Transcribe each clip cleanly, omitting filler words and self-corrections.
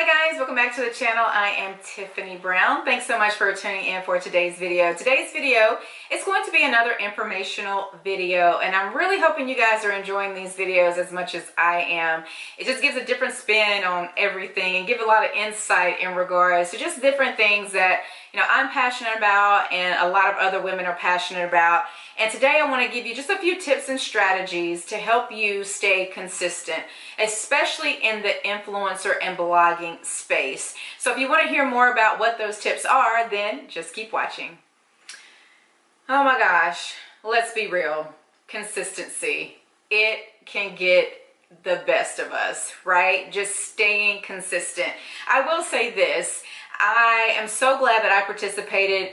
Hi guys, welcome back to the channel. I am Tiffany Brown. Thanks so much for tuning in for today's video. Today's video is going to be another informational video, and I'm really hoping you guys are enjoying these videos as much as I am. It just gives a different spin on everything and give a lot of insight in regards to just different things that I'm passionate about and a lot of other women are passionate about. And today I want to give you just a few tips and strategies to help you stay consistent, especially in the influencer and blogging space. So if you want to hear more about what those tips are, then just keep watching. Oh my gosh, let's be real. Consistency. It can get the best of us, right? Just staying consistent. I will say this. I am so glad that I participated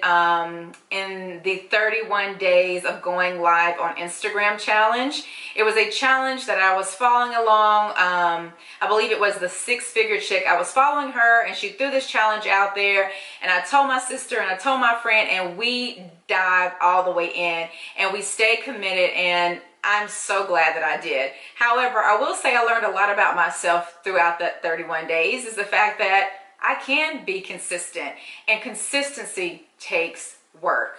in the 31 days of going live on Instagram challenge. It was a challenge that I was following along. I believe it was the six-figure chick. I was following her and she threw this challenge out there, and I told my sister and I told my friend, and we dived all the way in and we stayed committed, and I'm so glad that I did. However, I will say I learned a lot about myself throughout that 31 days is the fact that I can be consistent, and consistency takes work.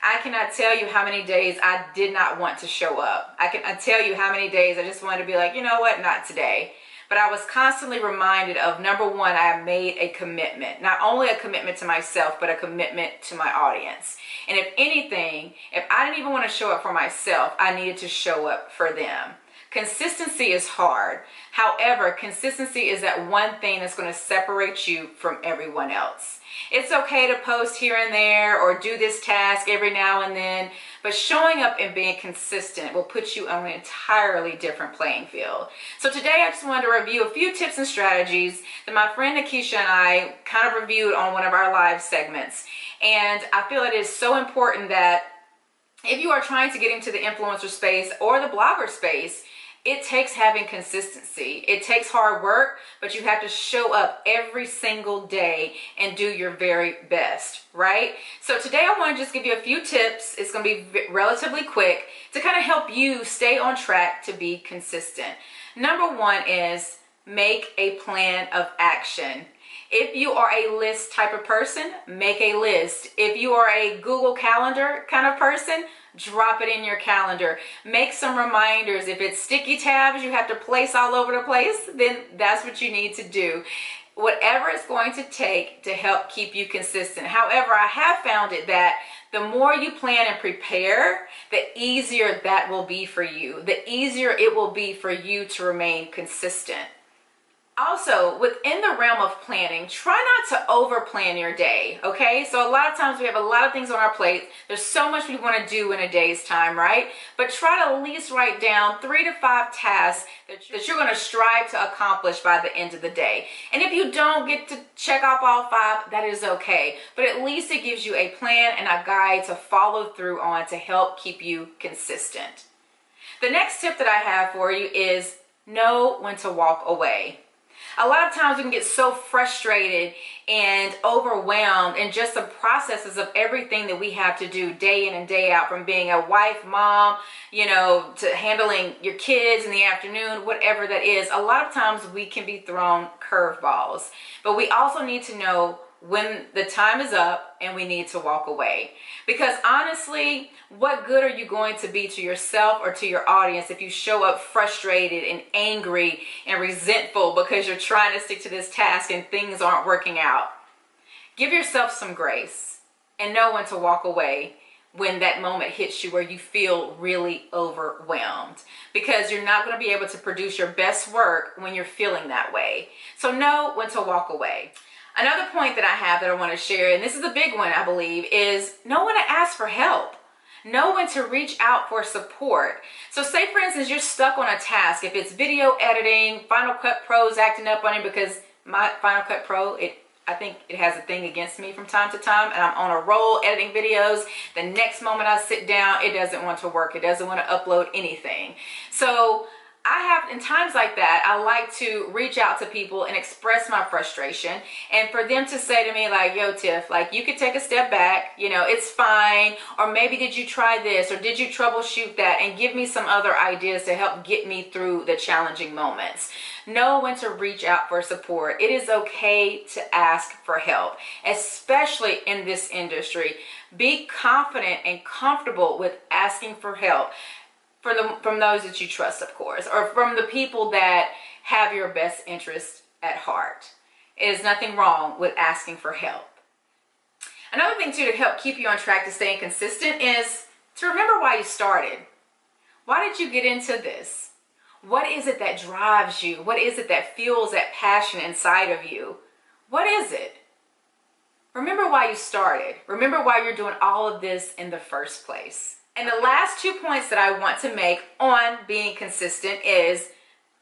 I cannot tell you how many days I did not want to show up. I tell you how many days I just wanted to be like, you know what, not today. But I was constantly reminded of, number one, I made a commitment. Not only a commitment to myself, but a commitment to my audience. And if anything, if I didn't even want to show up for myself, I needed to show up for them. Consistency is hard. However, consistency is that one thing that's going to separate you from everyone else. It's okay to post here and there or do this task every now and then, but showing up and being consistent will put you on an entirely different playing field. So today I just wanted to review a few tips and strategies that my friend Nakisha and I kind of reviewed on one of our live segments. And I feel it is so important that if you are trying to get into the influencer space or the blogger space, it takes having consistency. It takes hard work, but you have to show up every single day and do your very best, right? So today I want to just give you a few tips. It's going to be relatively quick to kind of help you stay on track to be consistent. Number one is make a plan of action. If you are a list type of person, make a list. If you are a Google Calendar kind of person, drop it in your calendar. Make some reminders. If it's sticky tabs you have to place all over the place, then that's what you need to do. Whatever it's going to take to help keep you consistent. However, I have found it that the more you plan and prepare, the easier that will be for you. The easier it will be for you to remain consistent. Also, within the realm of planning, try not to over plan your day, okay? So a lot of times we have a lot of things on our plate. There's so much we want to do in a day's time, right? But try to at least write down 3 to 5 tasks that you're going to strive to accomplish by the end of the day. And if you don't get to check off all 5, that is okay. But at least it gives you a plan and a guide to follow through on to help keep you consistent. The next tip that I have for you is know when to walk away. A lot of times we can get so frustrated and overwhelmed in just the processes of everything that we have to do day in and day out, from being a wife, mom, to handling your kids in the afternoon, whatever that is. A lot of times we can be thrown curveballs, but we also need to know when the time is up and we need to walk away. Because honestly, what good are you going to be to yourself or to your audience if you show up frustrated and angry and resentful because you're trying to stick to this task and things aren't working out? Give yourself some grace and know when to walk away when that moment hits you where you feel really overwhelmed, because you're not going to be able to produce your best work when you're feeling that way. So know when to walk away. Another point that I have that I want to share, and this is a big one, I believe, is know when to ask for help. Know when to reach out for support. So say, for instance, you're stuck on a task. If it's video editing, Final Cut Pro is acting up on you, because my Final Cut Pro, I think it has a thing against me from time to time, and I'm on a roll editing videos. The next moment I sit down, it doesn't want to work. It doesn't want to upload anything. So I have, in times like that, I like to reach out to people and express my frustration, and for them to say to me like, yo Tiff, like, you could take a step back, you know, it's fine, or maybe did you try this, or did you troubleshoot that, and give me some other ideas to help get me through the challenging moments. Know when to reach out for support. It is okay to ask for help, especially in this industry. Be confident and comfortable with asking for help from those that you trust, of course, or from the people that have your best interest at heart. There's nothing wrong with asking for help. Another thing too to help keep you on track to staying consistent is to remember why you started. Why did you get into this? What is it that drives you? What is it that fuels that passion inside of you? What is it? Remember why you started. Remember why you're doing all of this in the first place. And the last 2 points that I want to make on being consistent is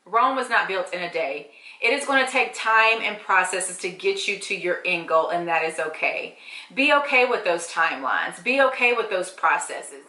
Rome was not built in a day. It is going to take time and processes to get you to your end goal, and that is okay. Be okay with those timelines. Be okay with those processes.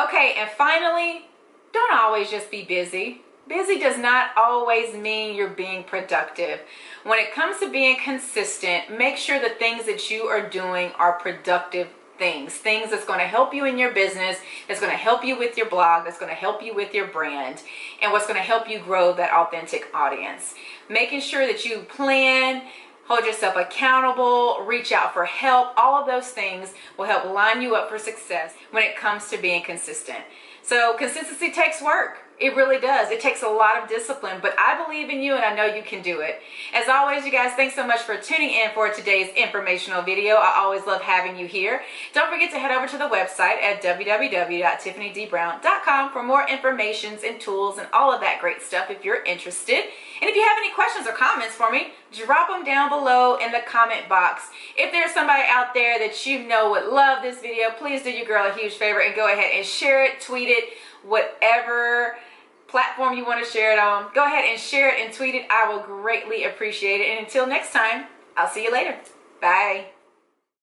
Okay, and finally, don't always just be busy. Busy does not always mean you're being productive. When it comes to being consistent, make sure the things that you are doing are productive things that's going to help you in your business, that's going to help you with your blog, that's going to help you with your brand, and what's going to help you grow that authentic audience. Making sure that you plan, hold yourself accountable, reach out for help, all of those things will help line you up for success when it comes to being consistent. So consistency takes work. It really does. It takes a lot of discipline, but I believe in you and I know you can do it. As always, you guys, thanks so much for tuning in for today's informational video. I always love having you here. Don't forget to head over to the website at www.tiffanydbrown.com for more informations and tools and all of that great stuff if you're interested. And if you have any questions or comments for me, drop them down below in the comment box. If there's somebody out there that you know would love this video, please do your girl a huge favor and go ahead and share it, tweet it, whatever platform you want to share it on. Go ahead and share it and tweet it. I will greatly appreciate it. And until next time, I'll see you later. Bye.